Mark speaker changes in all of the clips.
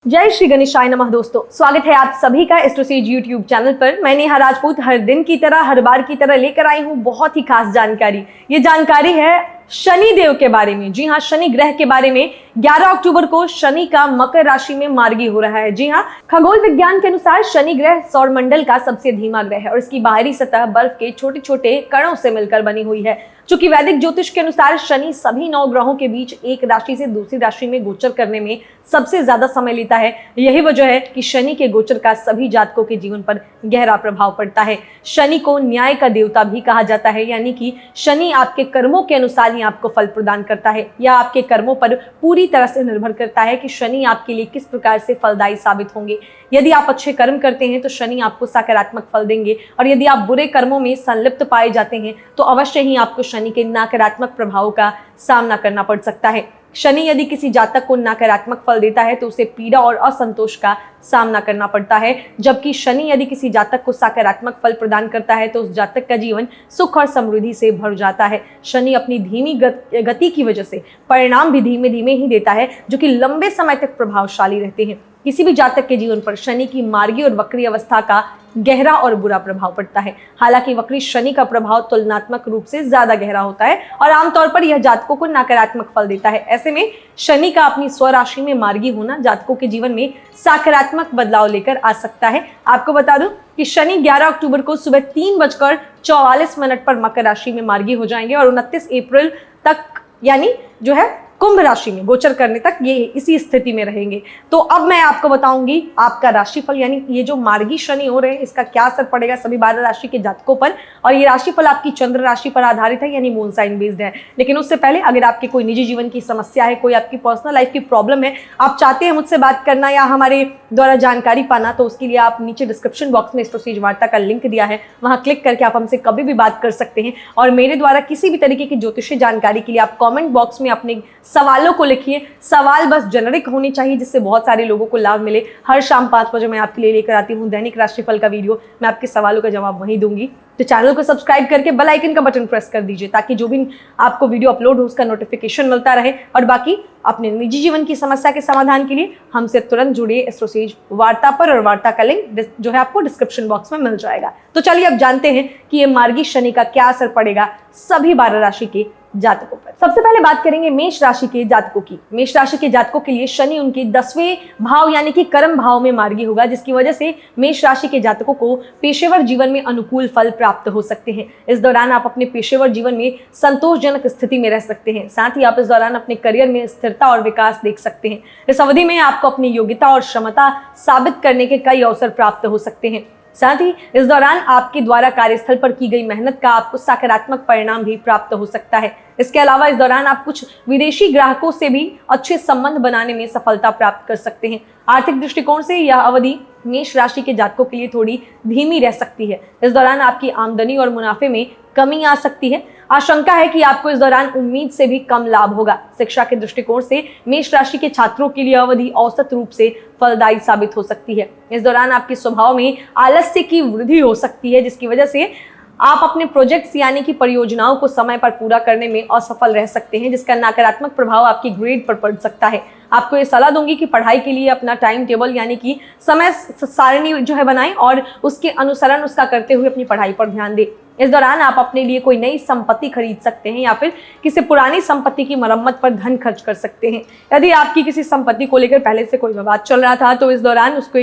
Speaker 1: जय श्री गणेशाय नमः। दोस्तों, स्वागत है आप सभी का एस्ट्रोसेज यूट्यूब चैनल पर। मैं नेहा राजपूत हर दिन की तरह हर बार की तरह लेकर आई हूँ बहुत ही खास जानकारी। ये जानकारी है शनि देव के बारे में। जी हाँ, शनि ग्रह के बारे में। 11 अक्टूबर को शनि का मकर राशि में मार्गी हो रहा है। जी हाँ, खगोल विज्ञान के अनुसार शनि ग्रह सौर मंडल का सबसे धीमा ग्रह है और इसकी बाहरी सतह बर्फ के छोटे छोटे कणों से मिलकर बनी हुई है। चूंकि वैदिक ज्योतिष के अनुसार शनि सभी 9 ग्रहों के बीच एक राशि से दूसरी राशि में गोचर करने में सबसे ज्यादा समय लेता है, यही वजह है कि शनि के गोचर का सभी जातकों के जीवन पर गहरा प्रभाव पड़ता है। शनि को न्याय का देवता भी कहा जाता है, यानी कि शनि आपके कर्मों के अनुसार ही आपको फल प्रदान करता है या आपके कर्मों पर पूरी तरह से निर्भर करता है कि शनि आपके लिए किस प्रकार से फलदायी साबित होंगे। यदि आप अच्छे कर्म करते हैं तो शनि आपको सकारात्मक फल देंगे और यदि आप बुरे कर्मों में संलिप्त पाए जाते हैं तो अवश्य ही आपको शनि के नकारात्मक प्रभावों का सामना करना पड़ सकता है। शनि यदि किसी जातक को नकारात्मक फल देता है तो उसे पीड़ा और असंतोष का सामना करना पड़ता है, जबकि शनि यदि किसी जातक को सकारात्मक फल प्रदान करता है तो उस जातक का जीवन सुख और समृद्धि से भर जाता है। शनि अपनी धीमी गति की वजह से परिणाम भी धीमे धीमे ही देता है, जो कि लंबे समय तक प्रभावशाली रहते हैं। किसी भी जातक के जीवन पर शनि की मार्गी और वक्री अवस्था का गहरा और बुरा प्रभाव पड़ता है। हालांकि वक्री शनि का प्रभाव तुलनात्मक रूप से ज्यादा गहरा होता है और आमतौर पर यह जातकों को नकारात्मक फल देता है। ऐसे में शनि का अपनी स्वराशि में मार्गी होना जातकों के जीवन में सकारात्मक बदलाव लेकर आ सकता है। आपको बता दूं कि शनि 11 अक्टूबर को सुबह 3:44 पर मकर राशि में मार्गी हो जाएंगे और 29 अप्रैल तक यानी जो है कुंभ राशि में गोचर करने तक ये इसी स्थिति में रहेंगे। तो अब मैं आपको बताऊंगी आपका राशिफल, यानी ये जो मार्गी शनि हो रहे हैं इसका क्या असर पड़ेगा सभी 12 राशि के जातकों पर। और ये राशिफल आपकी चंद्र राशि पर आधारित है, यानी मून साइन बेस्ड है। लेकिन उससे पहले अगर आपके कोई निजी जीवन की समस्या है, कोई आपकी पर्सनल लाइफ की प्रॉब्लम है, आप चाहते हैं मुझसे बात करना या हमारे द्वारा जानकारी पाना, तो उसके लिए आप नीचे डिस्क्रिप्शन बॉक्स में एस्ट्रोसेज वार्ता का लिंक दिया है, वहां क्लिक करके आप हमसे कभी भी बात कर सकते हैं। और मेरे द्वारा किसी भी तरीके की ज्योतिषीय जानकारी के लिए आप कॉमेंट बॉक्स में अपने सवालों को लिखिए। सवाल बस जेनरिक होने चाहिए जिससे बहुत सारे लोगों को लाभ मिले। हर शाम 5 बजे मैं आपके लिए लेकर आती हूँ दैनिक राशिफल का वीडियो। मैं आपके सवालों का जवाब वहीं दूंगी। तो चैनल को सब्सक्राइब करके बेल आइकन का बटन प्रेस कर दीजिए ताकि जो भी आपको वीडियो अपलोड हो उसका नोटिफिकेशन मिलता रहे। और बाकी अपने निजी जीवन की समस्या के समाधान के लिए हमसे तुरंत जुड़िए एस्ट्रोसेज वार्ता पर, और वार्ता का लिंक जो है आपको डिस्क्रिप्शन बॉक्स में मिल जाएगा। तो चलिए अब जानते हैं कि ये मार्गी शनि का क्या असर पड़ेगा सभी 12 राशि के जातकों पर। सबसे पहले बात करेंगे मेष राशि के जातकों की। मेष राशि के जातकों के लिए शनि उनके 10वें भाव यानी कि कर्म भाव में मार्गी होगा, जिसकी वजह से मेष राशि के जातकों को पेशेवर जीवन में अनुकूल फल प्राप्त हो सकते हैं। इस दौरान आप अपने पेशेवर जीवन में संतोषजनक स्थिति में रह सकते हैं। साथ ही आप इस दौरान अपने करियर में स्थिरता और विकास देख सकते हैं। इस अवधि में आपको अपनी योग्यता और क्षमता साबित करने के कई अवसर प्राप्त हो सकते हैं। साथ ही इस दौरान आपके द्वारा कार्यस्थल पर की गई मेहनत का आपको सकारात्मक परिणाम भी प्राप्त हो सकता है। इसके अलावा इस दौरान आप कुछ विदेशी ग्राहकों से भी अच्छे संबंध बनाने में सफलता प्राप्त कर सकते हैं। आर्थिक दृष्टिकोण से यह अवधि मेष राशि के जातकों के लिए थोड़ी धीमी रह सकती है। इस दौरान आपकी आमदनी और मुनाफे में कमी आ सकती है। आशंका है कि आपको इस दौरान उम्मीद से भी कम लाभ होगा। शिक्षा के दृष्टिकोण से मेष राशि के छात्रों के लिए अवधि औसत रूप से फलदायी साबित हो सकती है। इस दौरान आपके स्वभाव में आलस्य की वृद्धि हो सकती है, जिसकी वजह से आप अपने प्रोजेक्ट्स यानी कि परियोजनाओं को समय पर पूरा करने में असफल रह सकते हैं, जिसका नकारात्मक प्रभाव आपकी ग्रेड पर पड़ सकता है। आपको ये सलाह दूंगी कि पढ़ाई के लिए अपना टाइम टेबल यानी कि समय सारणी जो है बनाएं और उसके अनुसरण उसका करते हुए अपनी पढ़ाई पर ध्यान दें। इस दौरान आप अपने लिए कोई नई संपत्ति खरीद सकते हैं या फिर किसी पुरानी संपत्ति की मरम्मत पर धन खर्च कर सकते हैं। यदि आपकी किसी संपत्ति को लेकर पहले से कोई विवाद चल रहा था तो इस दौरान उसको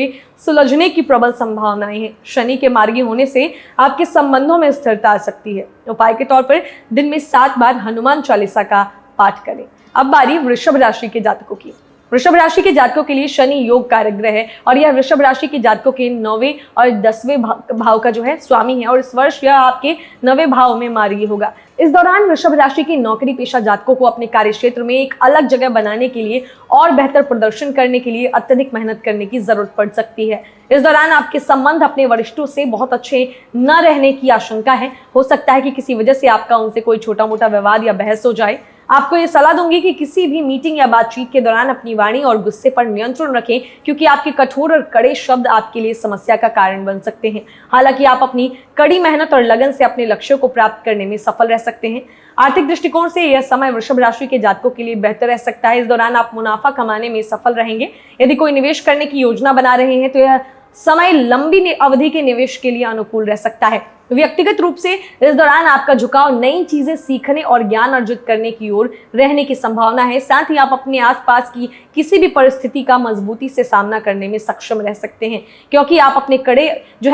Speaker 1: सुलझने की प्रबल संभावनाएं हैं। शनि के मार्गी होने से आपके संबंधों में स्थिरता आ सकती है। उपाय के तौर पर दिन में 7 बार हनुमान चालीसा का पाठ करें। अब बारी वृषभ राशि के जातकों की। वृषभ राशि के जातकों के लिए शनि योग कारक ग्रह है और यह वृषभ राशि के जातकों के 9वें और 10वें भाव का जो है स्वामी है और इस वर्ष यह आपके 9वें भाव में मार्गी होगा। इस दौरान वृषभ राशि के नौकरी पेशा जातकों को अपने कार्य क्षेत्र में एक अलग जगह बनाने के लिए और बेहतर प्रदर्शन करने के लिए अत्यधिक मेहनत करने की जरूरत पड़ सकती है। इस दौरान आपके संबंध अपने वरिष्ठों से बहुत अच्छे न रहने की आशंका है। हो सकता है कि किसी वजह से आपका उनसे कोई छोटा मोटा विवाद या बहस हो जाए। आपको ये सलाह दूंगी कि किसी भी मीटिंग या बातचीत के दौरान अपनी वाणी और गुस्से पर नियंत्रण रखें, क्योंकि आपके कठोर और कड़े शब्द आपके लिए समस्या का कारण बन सकते हैं। हालांकि आप अपनी कड़ी मेहनत और लगन से अपने लक्ष्यों को प्राप्त करने में सफल रह सकते हैं। आर्थिक दृष्टिकोण से यह समय वृषभ राशि के जातकों के लिए बेहतर रह सकता है। इस दौरान आप मुनाफा कमाने में सफल रहेंगे। यदि कोई निवेश करने की योजना बना रहे हैं तो यह समय लंबी अवधि के निवेश के लिए अनुकूल रह सकता है। व्यक्तिगत रूप से इस दौरान आपका झुकाव नई चीजें सीखने और ज्ञान अर्जित करने की ओर रहने की संभावना है। साथ ही आप अपने आसपास की किसी भी परिस्थिति का मजबूती से सामना करने में सक्षम रह सकते हैं, क्योंकि आप अपने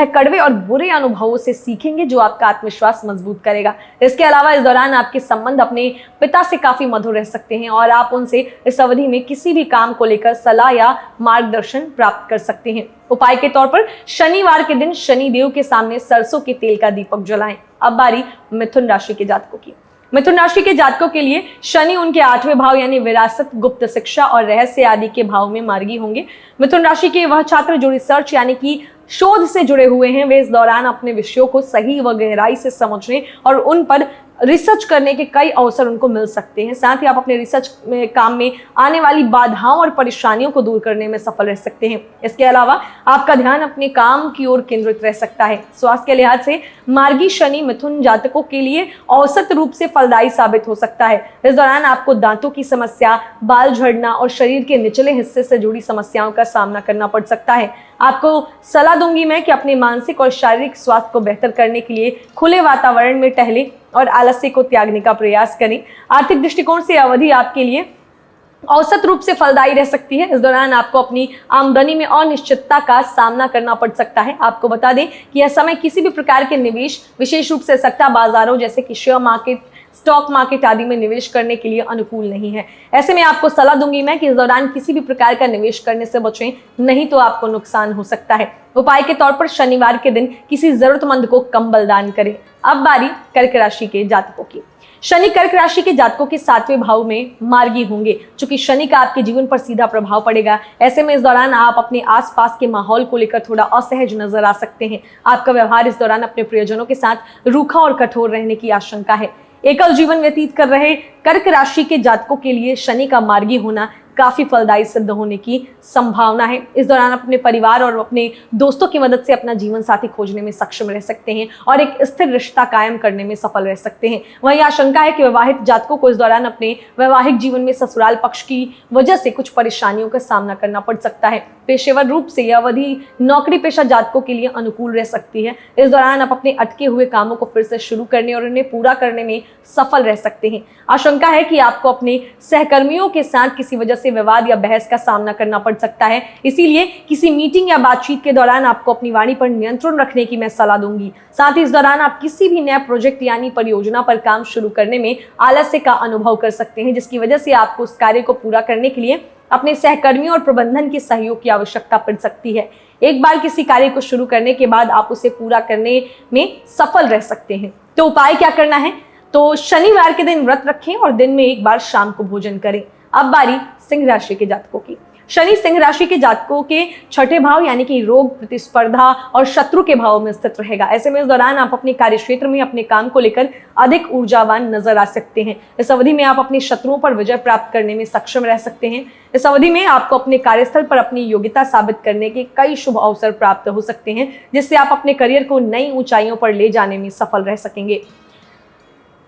Speaker 1: कड़वे और बुरे अनुभवों से सीखेंगे, जो आपका आत्मविश्वास मजबूत करेगा। इसके अलावा इस दौरान आपके संबंध अपने पिता से काफी मधुर रह सकते हैं और आप उनसे इस अवधि में किसी भी काम को लेकर सलाह या मार्गदर्शन प्राप्त कर सकते हैं। उपाय के तौर पर शनिवार के दिन शनिदेव के सामने सरसों के तेल का दीपक जलाएं। अब बारी मिथुन राशि के जातकों की। मिथुन राशि के जातकों के लिए शनि उनके 8वें भाव यानी विरासत, गुप्त शिक्षा और रहस्य आदि के भाव में मार्गी होंगे। मिथुन राशि के वह छात्र जो रिसर्च यानी कि शोध से जुड़े हुए हैं, वे इस दौरान अपने विषयों को सही व गहराई से समझने और उन पर रिसर्च करने के कई अवसर उनको मिल सकते हैं। साथ ही आप अपने रिसर्च में काम में आने वाली बाधाओं और परेशानियों को दूर करने में सफल रह सकते हैं। इसके अलावा आपका ध्यान अपने काम की ओर केंद्रित रह सकता है। स्वास्थ्य के लिहाज से मार्गी शनि मिथुन जातकों के लिए औसत रूप से फलदायी साबित हो सकता है। इस दौरान आपको दांतों की समस्या, बाल झड़ना और शरीर के निचले हिस्से से जुड़ी समस्याओं का सामना करना पड़ सकता है। आपको सलाह दूंगी मैं कि अपने मानसिक और शारीरिक स्वास्थ्य को बेहतर करने के लिए खुले वातावरण में टहलें और आलस्य को त्यागने का प्रयास करें। आर्थिक दृष्टिकोण से अवधि आपके लिए औसत रूप से फलदायी रह सकती है। इस दौरान आपको अपनी आमदनी में अनिश्चितता का सामना करना पड़ सकता है। आपको बता दें कि यह समय किसी भी प्रकार के निवेश, विशेष रूप से सट्टा बाजारों जैसे कि शेयर मार्केट, स्टॉक मार्केट आदि में निवेश करने के लिए अनुकूल नहीं है। ऐसे में आपको सलाह दूंगी मैं कि इस दौरान किसी भी प्रकार का निवेश करने से बचें, नहीं तो आपको नुकसान हो सकता है। उपाय के तौर पर शनिवार के दिन किसी जरूरतमंद को कंबल दान करें। अब बारी कर्क राशि के जातकों की। शनि कर्क राशि के जातकों के 7वें भाव में मार्गी होंगे। चूंकि शनि का आपके जीवन पर सीधा प्रभाव पड़ेगा, ऐसे में इस दौरान आप अपने आसपास के माहौल को लेकर थोड़ा असहज नजर आ सकते हैं। आपका व्यवहार इस दौरान अपने प्रियजनों के साथ रूखा और कठोर रहने की आशंका है। एकल जीवन व्यतीत कर रहे कर्क राशि के जातकों के लिए शनि का मार्गी होना काफी फलदायी सिद्ध होने की संभावना है। इस दौरान अपने परिवार और अपने दोस्तों की मदद से अपना जीवन साथी खोजने में सक्षम रह सकते हैं और एक स्थिर रिश्ता कायम करने में सफल रह सकते हैं। वहीं आशंका है कि विवाहित जातकों को इस दौरान अपने वैवाहिक जीवन में ससुराल पक्ष की वजह से कुछ परेशानियों का सामना करना पड़ सकता है। पेशेवर रूप से यह अवधि नौकरी पेशा जातकों के लिए अनुकूल रह सकती है। इस दौरान आप अपने अटके हुए कामों को फिर से शुरू करने और उन्हें पूरा करने में सफल रह सकते हैं। आशंका है कि आपको अपने सहकर्मियों के साथ किसी वजह से विवाद या बहस का सामना करना पड़ सकता है। इसीलिए किसी मीटिंग या बातचीत के दौरान आपको अपनी वाणी पर नियंत्रण रखने की मैं सलाह दूंगी। साथ ही इस दौरान आप किसी भी नया प्रोजेक्ट यानी परियोजना पर काम शुरू करने में आलस्य का अनुभव कर सकते हैं, जिसकी वजह से आपको उस कार्य को पूरा करने के लिए अपने सहकर्मियों और प्रबंधन के सहयोग की आवश्यकता पड़ सकती है। एक बार किसी कार्य को शुरू करने के बाद आप उसे पूरा करने में सफल रह सकते हैं। तो उपाय क्या करना है? तो शनिवार के दिन व्रत रखें और दिन में एक बार शाम को भोजन करें। अब बारी सिंह राशि के जातकों की। शनि सिंह राशि के जातकों के 6ठे भाव यानी कि रोग, प्रतिस्पर्धा और शत्रु के भाव में स्थित रहेगा। ऐसे में इस दौरान आप अपने कार्य क्षेत्र में अपने काम को लेकर अधिक ऊर्जावान नजर आ सकते हैं। इस अवधि में आप अपने शत्रुओं पर विजय प्राप्त करने में सक्षम रह सकते हैं। इस अवधि में आपको अपने कार्यस्थल पर अपनी योग्यता साबित करने के कई शुभ अवसर प्राप्त हो सकते हैं, जिससे आप अपने करियर को नई ऊंचाइयों पर ले जाने में सफल रह सकेंगे।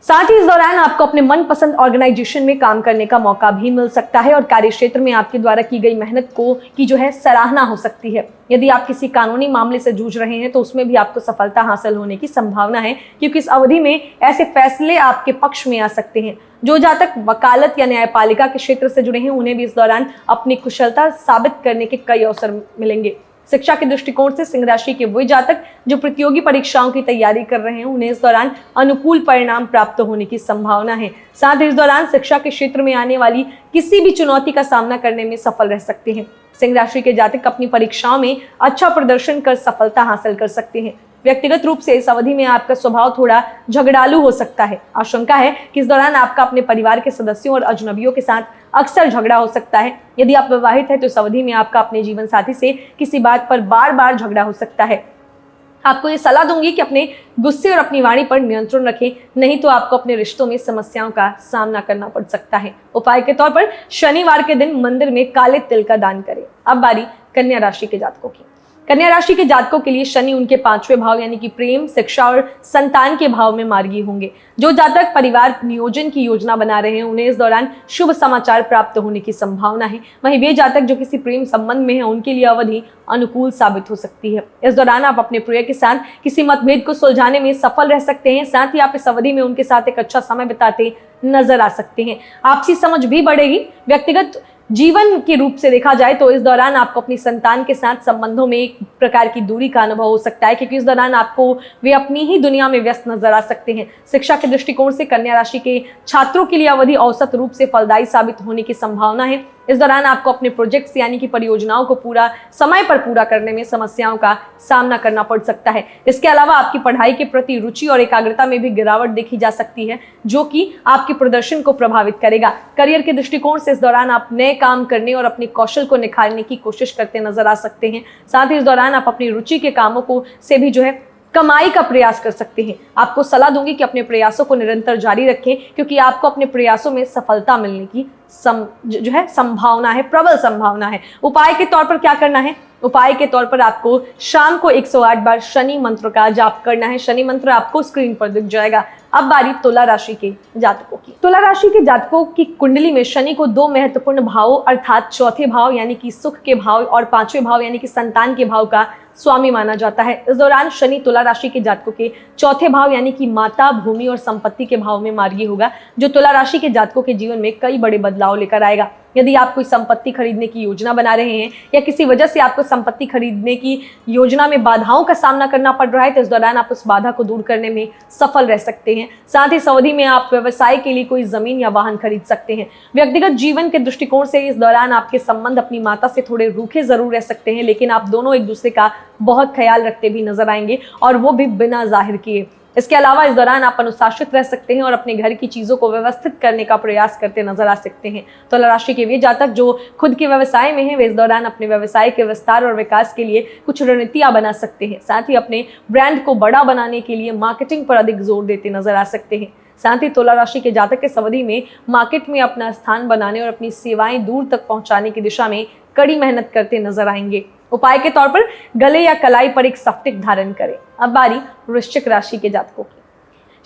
Speaker 1: साथ ही इस दौरान आपको अपने मनपसंद ऑर्गेनाइजेशन में काम करने का मौका भी मिल सकता है और कार्य क्षेत्र में आपके द्वारा की गई मेहनत की सराहना हो सकती है। यदि आप किसी कानूनी मामले से जूझ रहे हैं तो उसमें भी आपको सफलता हासिल होने की संभावना है, क्योंकि इस अवधि में ऐसे फैसले आपके पक्ष में आ सकते हैं। जो जातक वकालत या न्यायपालिका के क्षेत्र से जुड़े हैं, उन्हें भी इस दौरान अपनी कुशलता साबित करने के कई अवसर मिलेंगे। शिक्षा के दृष्टिकोण से सिंह राशि के वे जातक जो प्रतियोगी परीक्षाओं की तैयारी कर रहे हैं, उन्हें इस दौरान अनुकूल परिणाम प्राप्त होने की संभावना है। साथ ही इस दौरान शिक्षा के क्षेत्र में आने वाली किसी भी चुनौती का सामना करने में सफल रह सकते हैं। सिंह राशि के जातक अपनी परीक्षाओं में अच्छा प्रदर्शन कर सफलता हासिल कर सकते हैं। व्यक्तिगत रूप से इस अवधि में आपका स्वभाव थोड़ा झगड़ालू हो सकता है। आशंका है कि इस दौरान आपका अपने परिवार के सदस्यों और अजनबियों के साथ अक्सर झगड़ा हो सकता है। यदि आप विवाहित हैं तो इस अवधि में आपका अपने जीवन साथी से किसी बात पर बार बार झगड़ा हो सकता है। आपको ये सलाह दूंगी कि अपने गुस्से और अपनी वाणी पर नियंत्रण रखें, नहीं तो आपको अपने रिश्तों में समस्याओं का सामना करना पड़ सकता है। उपाय के तौर पर शनिवार के दिन मंदिर में काले तिल का दान करें। अब बारी कन्या राशि के जातकों की। कन्या राशि के जातकों के लिए शनि उनके 5वें भाव यानी कि प्रेम, शिक्षा और संतान के भाव में मार्गी होंगे। जो जातक परिवार नियोजन की योजना बना रहे हैं उन्हें इस दौरान शुभ समाचार प्राप्त होने की संभावना है। वहीं वे जातक जो किसी प्रेम संबंध में हैं उनके लिए अवधि अनुकूल साबित हो सकती है। इस दौरान आप अपने प्रिय के साथ किसी मतभेद को सुलझाने में सफल रह सकते हैं। साथ ही आप इस अवधि में उनके साथ एक अच्छा समय बिताते नजर आ सकते हैं। आपसी समझ भी बढ़ेगी। व्यक्तिगत जीवन के रूप से देखा जाए तो इस दौरान आपको अपनी संतान के साथ संबंधों में एक प्रकार की दूरी का अनुभव हो सकता है, क्योंकि इस दौरान आपको वे अपनी ही दुनिया में व्यस्त नजर आ सकते हैं। शिक्षा के दृष्टिकोण से कन्या राशि के छात्रों के लिए अवधि औसत रूप से फलदायी साबित होने की संभावना है। इस दौरान आपको अपने प्रोजेक्ट्स यानी कि परियोजनाओं को पूरा समय पर पूरा करने में समस्याओं का सामना करना पड़ सकता है। इसके अलावा आपकी पढ़ाई के प्रति रुचि और एकाग्रता में भी गिरावट देखी जा सकती है, जो कि आपके प्रदर्शन को प्रभावित करेगा। करियर के दृष्टिकोण से इस दौरान आप नए काम करने और अपने कौशल को निखारने की कोशिश करते नजर आ सकते हैं। साथ ही इस दौरान आप अपनी रुचि के कामों को से भी कमाई का प्रयास कर सकते हैं। आपको सलाह दूंगी कि अपने प्रयासों को निरंतर जारी रखें, क्योंकि आपको अपने प्रयासों में सफलता मिलने की संभावना है, प्रबल संभावना है। उपाय के तौर पर क्या करना है? उपाय के तौर पर आपको शाम को 108 बार शनि मंत्र का जाप करना है। शनि मंत्र आपको स्क्रीन पर दिख जाएगा। अब बारी तुला राशि के जातकों की। तुला राशि के जातकों की कुंडली में शनि को 2 महत्वपूर्ण भावों अर्थात चौथे भाव यानी कि सुख के भाव और 5वें भाव यानी कि संतान के भाव का स्वामी माना जाता है। इस दौरान शनि तुला राशि के जातकों के चौथे भाव यानी कि माता, भूमि और संपत्ति के भाव में मार्गी होगा, जो तुला राशि के जातकों के जीवन में कई बड़े बदलाव लेकर आएगा। यदि आप कोई संपत्ति खरीदने की योजना बना रहे हैं या किसी वजह से आपको संपत्ति खरीदने की योजना में बाधाओं का सामना करना पड़ रहा है, तो इस दौरान आप उस बाधा को दूर करने में सफल रह सकते हैं। साथ ही इस अवधि में आप व्यवसाय के लिए कोई जमीन या वाहन खरीद सकते हैं। व्यक्तिगत जीवन के दृष्टिकोण से इस दौरान आपके संबंध अपनी माता से थोड़े रूखे जरूर रह सकते हैं, लेकिन आप दोनों एक दूसरे का बहुत ख्याल रखते भी नजर आएंगे, और वो भी बिना जाहिर किए। इसके अलावा इस दौरान आप अनुशासित रह सकते हैं और अपने घर की चीजों को व्यवस्थित करने का प्रयास करते नजर आ सकते हैं। तुला राशि के वे जातक जो खुद के व्यवसाय में हैं, वे इस दौरान अपने व्यवसाय के विस्तार और विकास के लिए कुछ रणनीतियां बना सकते हैं। साथ ही अपने ब्रांड को बड़ा बनाने के लिए मार्केटिंग पर अधिक जोर देते नजर आ सकते हैं। साथ ही तुला राशि के जातक इस अवधि में मार्केट में अपना स्थान बनाने और अपनी सेवाएं दूर तक पहुंचाने की दिशा में कड़ी मेहनत करते नजर आएंगे। उपाय के तौर पर गले या कलाई पर एक सफ्टिक धारण करें। अब बारी वृश्चिक राशि के जातकों की।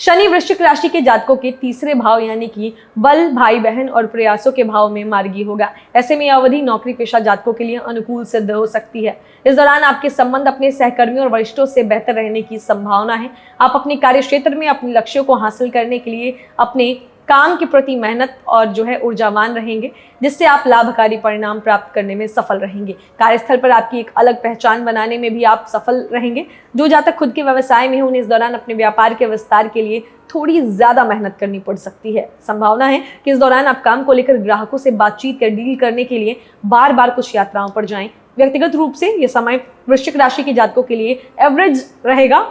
Speaker 1: शनि वृश्चिक राशि के जातकों के 3रे भाव यानी कि बल, भाई बहन और प्रयासों के भाव में मार्गी होगा। ऐसे में यह अवधि नौकरी पेशा जातकों के लिए अनुकूल सिद्ध हो सकती है। इस दौरान आपके संबंध अपने सहकर्मियों और वरिष्ठों से बेहतर रहने की संभावना है। आप अपने कार्य क्षेत्र में अपने लक्ष्यों को हासिल करने के लिए अपने काम के प्रति मेहनत और ऊर्जावान रहेंगे, जिससे आप लाभकारी परिणाम प्राप्त करने में सफल रहेंगे। कार्यस्थल पर आपकी एक अलग पहचान बनाने में भी आप सफल रहेंगे। जो जातक खुद के व्यवसाय में हैं, उन्हें इस दौरान अपने व्यापार के विस्तार के लिए थोड़ी ज्यादा मेहनत करनी पड़ सकती है। संभावना है कि इस दौरान आप काम को लेकर ग्राहकों से बातचीत कर डील करने के लिए बार बार कुछ यात्राओं पर जाएं। व्यक्तिगत रूप से यह समय वृश्चिक राशि के जातकों के लिए एवरेज रहेगा।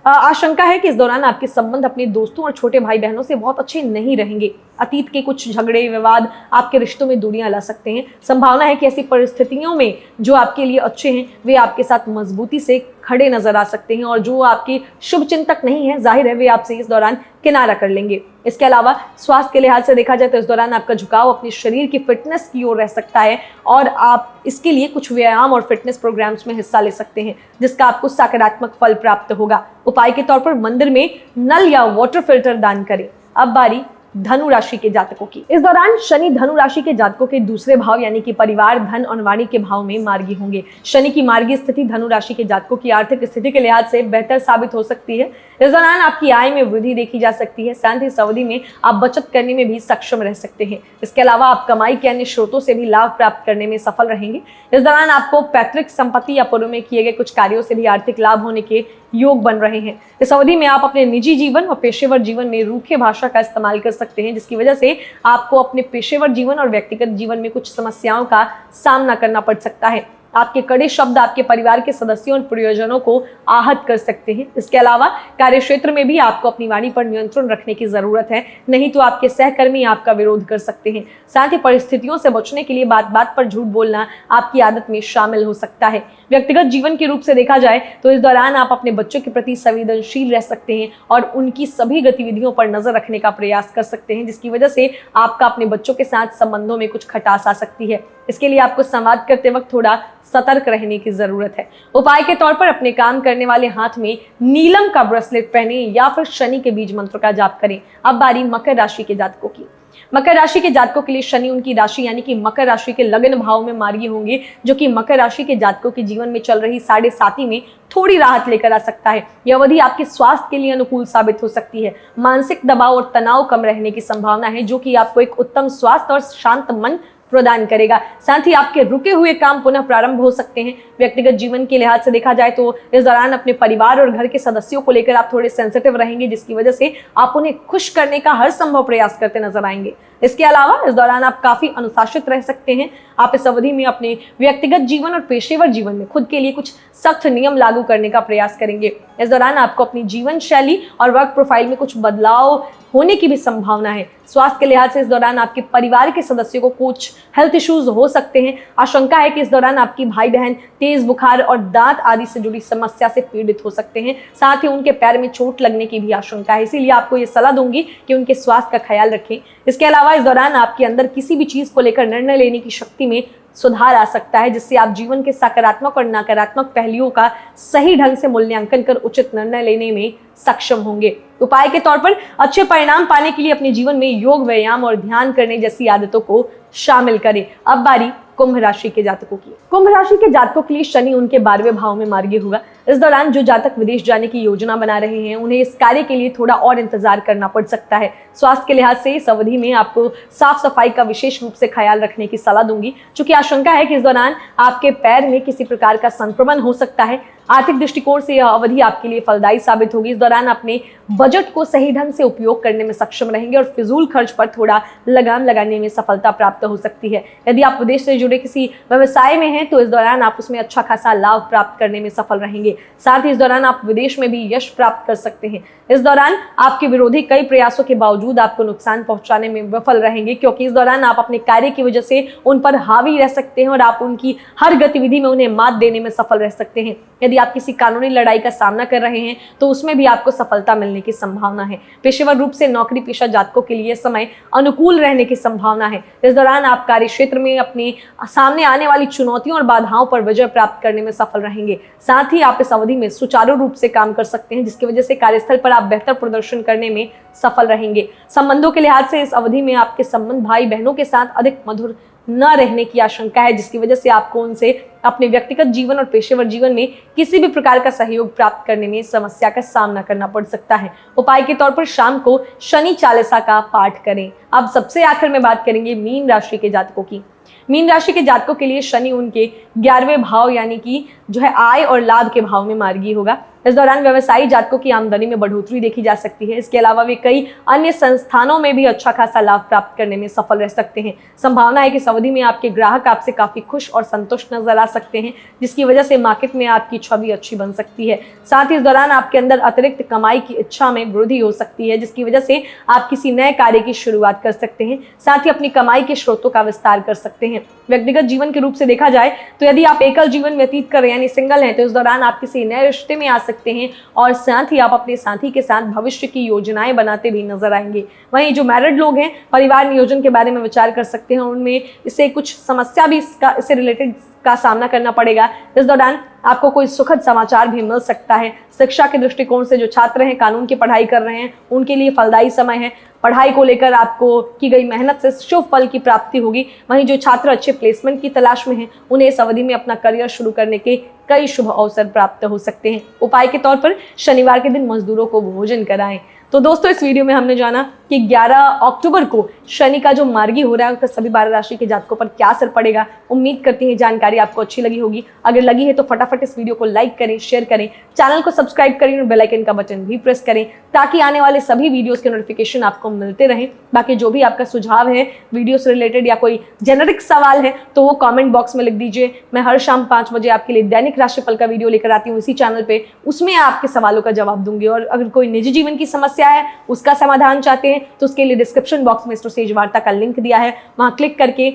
Speaker 1: आशंका है कि इस दौरान आपके संबंध अपने दोस्तों और छोटे भाई बहनों से बहुत अच्छे नहीं रहेंगे। अतीत के कुछ झगड़े विवाद आपके रिश्तों में दूरियां ला सकते हैं। संभावना है कि ऐसी परिस्थितियों में जो आपके लिए अच्छे हैं वे आपके साथ मजबूती से खड़े नजर आ सकते हैं, और जो आपके शुभ चिंतक नहीं है, जाहिर है वे आपसे इस दौरान किनारा कर लेंगे। इसके अलावा स्वास्थ्य के लिहाज से देखा जाए तो इस दौरान आपका झुकाव अपने शरीर की फिटनेस की ओर रह सकता है, और आप इसके लिए कुछ व्यायाम और फिटनेस प्रोग्राम्स में हिस्सा ले सकते हैं, जिसका आपको सकारात्मक फल प्राप्त होगा। उपाय के तौर पर मंदिर में नल या वाटर फिल्टर दान करें। अब बारी धनु राशि के जातकों की। इस दौरान शनि धनु राशि के जातकों के 2रे भाव यानी कि परिवार, धन और वाणी के भाव में मार्गी होंगे। शनि की मार्गी स्थिति धनु राशि के जातकों की आर्थिक स्थिति के लिहाज से बेहतर साबित हो सकती है। इस दौरान आपकी आय में वृद्धि देखी जा सकती है। साथ ही इस अवधि में आप बचत करने में भी सक्षम रह सकते हैं। इसके अलावा आप कमाई के अन्य स्रोतों से भी लाभ प्राप्त करने में सफल रहेंगे। इस दौरान आपको पैतृक संपत्ति या पूर्व में किए गए कुछ कार्यों से भी आर्थिक लाभ होने के योग बन रहे हैं। इस अवधि में आप अपने निजी जीवन और पेशेवर जीवन में रूखे भाषा का इस्तेमाल कर सकते हैं, जिसकी वजह से आपको अपने पेशेवर जीवन और व्यक्तिगत जीवन में कुछ समस्याओं का सामना करना पड़ सकता है। आपके कड़े शब्द आपके परिवार के सदस्यों और प्रियजनों को आहत कर सकते हैं। इसके अलावा कार्यक्षेत्र में भी आपको अपनी वाणी पर नियंत्रण रखने की जरूरत है, नहीं तो आपके सहकर्मी आपका विरोध कर सकते हैं। साथ ही परिस्थितियों से बचने के लिए बात बात पर झूठ बोलना आपकी आदत में शामिल हो सकता है। व्यक्तिगत जीवन के रूप से देखा जाए तो इस दौरान आप अपने बच्चों के प्रति संवेदनशील रह सकते हैं और उनकी सभी गतिविधियों पर नजर रखने का प्रयास कर सकते हैं, जिसकी वजह से आपका अपने बच्चों के साथ संबंधों में कुछ खटास आ सकती है। इसके लिए आपको संवाद करते वक्त थोड़ा सतर्क रहने की जरूरत है। उपाय के तौर पर अपने काम करने वाले हाथ में नीलम का ब्रेसलेट पहने या फिर शनि के बीज मंत्र का जाप करें। अब बारी मकर राशि के जातकों की। मकर राशि के जातकों के लिए शनि उनकी राशि यानी कि मकर राशि के लगन भाव में मार्गी होंगे, जो कि मकर राशि के जातकों के जीवन में चल रही 7.5 में थोड़ी राहत लेकर आ सकता है। यह अवधि आपके स्वास्थ्य के लिए अनुकूल साबित हो सकती है। मानसिक दबाव और तनाव कम रहने की संभावना है, जो कि आपको एक उत्तम स्वास्थ्य और शांत मन प्रदान करेगा। साथ ही आपके रुके हुए काम पुनः प्रारंभ हो सकते हैं। व्यक्तिगत जीवन के लिहाज से देखा जाए तो इस दौरान अपने परिवार और घर के सदस्यों को लेकर आप थोड़े सेंसिटिव रहेंगे, जिसकी वजह से आप उन्हें खुश करने का हर संभव प्रयास करते नजर आएंगे। इसके अलावा इस दौरान आप काफी अनुशासित रह सकते हैं। आप इस अवधि में अपने व्यक्तिगत जीवन और पेशेवर जीवन में खुद के लिए कुछ सख्त नियम लागू करने का प्रयास करेंगे। इस दौरान आपको अपनी जीवन शैली और वर्क प्रोफाइल में कुछ बदलाव होने की भी संभावना है। स्वास्थ्य के लिहाज से इस दौरान आपके परिवार के सदस्यों को कुछ हेल्थ इश्यूज हो सकते हैं। आशंका है कि इस दौरान आपकी भाई बहन तेज बुखार और दांत आदि से जुड़ी समस्या से पीड़ित हो सकते हैं। साथ ही उनके पैर में चोट लगने की भी आशंका है, इसीलिए आपको ये सलाह दूंगी कि उनके स्वास्थ्य का ख्याल रखें। इसके अलावा इस दौरान आपके अंदर किसी भी चीज को लेकर निर्णय लेने की शक्ति में सुधार आ सकता है, जिससे आप जीवन के सकारात्मक और नकारात्मक पहलुओं का सही ढंग से मूल्यांकन कर उचित निर्णय लेने में सक्षम होंगे। उपाय के तौर पर अच्छे परिणाम पाने के लिए अपने जीवन में योग, व्यायाम और ध्यान करने जैसी आदतों को शामिल करें। अब बारी कुंभ राशि के जातकों की। कुंभ राशि के जातकों के लिए शनि उनके 12वें भाव में मार्गी होगा। इस दौरान जो जातक विदेश जाने की योजना बना रहे हैं, उन्हें इस कार्य के लिए थोड़ा और इंतजार करना पड़ सकता है। स्वास्थ्य के लिहाज से इस अवधि में आपको साफ सफाई का विशेष रूप से ख्याल रखने की सलाह दूंगी, चूंकि आशंका है कि इस दौरान आपके पैर में किसी प्रकार का संक्रमण हो सकता है। आर्थिक दृष्टिकोण से यह अवधि आपके लिए फलदायी साबित होगी। इस दौरान अपने बजट को सही ढंग से उपयोग करने में सक्षम रहेंगे और फिजूल खर्च पर थोड़ा लगाम लगाने में सफलता प्राप्त हो सकती है। यदि आप विदेश से जुड़े किसी व्यवसाय में हैं तो इस दौरान आप उसमें अच्छा खासा लाभ प्राप्त करने में सफल रहेंगे। साथ ही इस दौरान आप विदेश में भी यश प्राप्त कर सकते हैं। इस दौरान आपके विरोधी कई प्रयासों के बावजूद आपको नुकसान पहुंचाने में विफल रहेंगे, क्योंकि इस दौरान आप अपने कार्य की वजह से उन पर हावी रह सकते हैं और आप उनकी हर गतिविधि में उन्हें मात देने में सफल रह सकते हैं। यदि आप किसी कानूनी लड़ाई का सामना कर रहे हैं तो उसमें भी आपको सफलता मिलने की संभावना है। पेशेवर रूप से नौकरी पेशा जातकों के लिए समय अनुकूल रहने की संभावना है। इस दौरान आप कार्य क्षेत्र में अपने सामने आने वाली चुनौतियों और बाधाओं पर विजय प्राप्त करने में सफल रहेंगे। साथ ही आप इस अवधि में सुचारू रूप से काम कर सकते हैं, जिसकी वजह से कार्यस्थल पर आप बेहतर प्रदर्शन करने में सफल रहेंगे। संबंधों के लिहाज से इस अवधि में आपके संबंध भाई बहनों के साथ अधिक मधुर न रहने की आशंका है, जिसकी वजह से आपको उनसे अपने व्यक्तिगत जीवन और पेशेवर जीवन में किसी भी प्रकार का सहयोग प्राप्त करने में समस्या का सामना करना पड़ सकता है। उपाय के तौर पर शाम को शनि चालीसा का पाठ करें। अब सबसे आखिर में बात करेंगे मीन राशि के जातकों की। मीन राशि के जातकों के लिए शनि उनके 11वें भाव यानी कि जो है आय और लाभ के भाव में मार्गी होगा। इस दौरान व्यवसायी जातकों की आमदनी में बढ़ोतरी देखी जा सकती है। इसके अलावा वे कई अन्य संस्थानों में भी अच्छा खासा लाभ प्राप्त करने में सफल रह सकते हैं। संभावना है कि इस अवधि में आपके ग्राहक आपसे काफी खुश और संतुष्ट नजर आ सकते हैं, जिसकी वजह से मार्केट में आपकी छवि अच्छी बन सकती है। साथ ही इस दौरान आपके अंदर अतिरिक्त कमाई की इच्छा में वृद्धि हो सकती है, जिसकी वजह से आप किसी नए कार्य की शुरुआत कर सकते हैं। साथ ही अपनी कमाई के स्रोतों का विस्तार कर सकते हैं। व्यक्तिगत जीवन के रूप से देखा जाए तो यदि आप एकल जीवन व्यतीत कर रहे हैं यानी सिंगल हैं, तो इस दौरान आप किसी नए रिश्ते में आ सकते हैं और साथ ही आप अपने साथी के साथ भविष्य की योजनाएं बनाते भी नजर आएंगे। वहीं जो मैरिड लोग हैं, परिवार नियोजन के बारे में विचार कर सकते हैं, उनमें इससे कुछ समस्या भी इससे रिलेटेड का सामना करना पड़ेगा। इस दौरान आपको कोई सुखद समाचार भी मिल सकता है। शिक्षा के दृष्टिकोण से जो छात्र हैं, कानून की पढ़ाई कर रहे हैं, उनके लिए फलदायी समय है। पढ़ाई को लेकर आपको की गई मेहनत से शुभ फल की प्राप्ति होगी। वहीं जो छात्र अच्छे प्लेसमेंट की तलाश में हैं, उन्हें इस अवधि में अपना करियर शुरू करने के कई शुभ अवसर प्राप्त हो सकते हैं। उपाय के तौर पर शनिवार के दिन मजदूरों को भोजन कराएं। तो दोस्तों इस वीडियो में हमने जाना कि 11 अक्टूबर को शनि का जो मार्गी हो रहा है उसका सभी 12 राशि के जातकों पर क्या असर पड़ेगा। उम्मीद करती हैं जानकारी आपको अच्छी लगी होगी। अगर लगी है तो फटाफट इस वीडियो को लाइक करें, शेयर करें, चैनल को सब्सक्राइब करें और बेल आइकन का बटन भी प्रेस करें ताकि आने वाले सभी वीडियोस के नोटिफिकेशन आपको मिलते रहें। बाकी जो भी आपका सुझाव है वीडियो से रिलेटेड या कोई जेनरिक सवाल है तो वो कमेंट बॉक्स में लिख दीजिए। मैं हर शाम 5 बजे आपके लिए दैनिक राशिफल का वीडियो लेकर आती हूँ इसी चैनल पे, उसमें आपके सवालों का जवाब दूंगी। और अगर कोई निजी जीवन की समस्या है उसका समाधान चाहते हैं तो उसके लिए डिस्क्रिप्शन बॉक्स में एस्ट्रोसेज वार्ता का लिंक दिया है, वहां क्लिक करके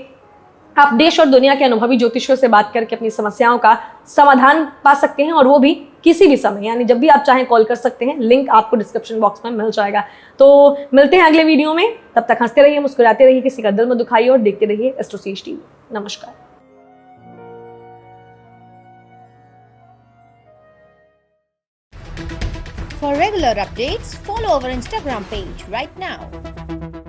Speaker 1: आप देश और दुनिया के अनुभवी ज्योतिषियों से बात करके अपनी समस्याओं का समाधान पा सकते हैं और वो भी किसी भी समय, यानी जब भी आप चाहें कॉल कर सकते हैं। लिंक आपको डिस्क्रिप्शन बॉक्स में मिल जाएगा। तो मिलते हैं अगले वीडियो में, तब तक हंसते रहिए, मुस्कुराते रहिए, किसी का दिल मत दुखाइए और देखते रहिए एस्ट्रोसेज टीवी। नमस्कार।
Speaker 2: For regular updates, follow our Instagram page right now.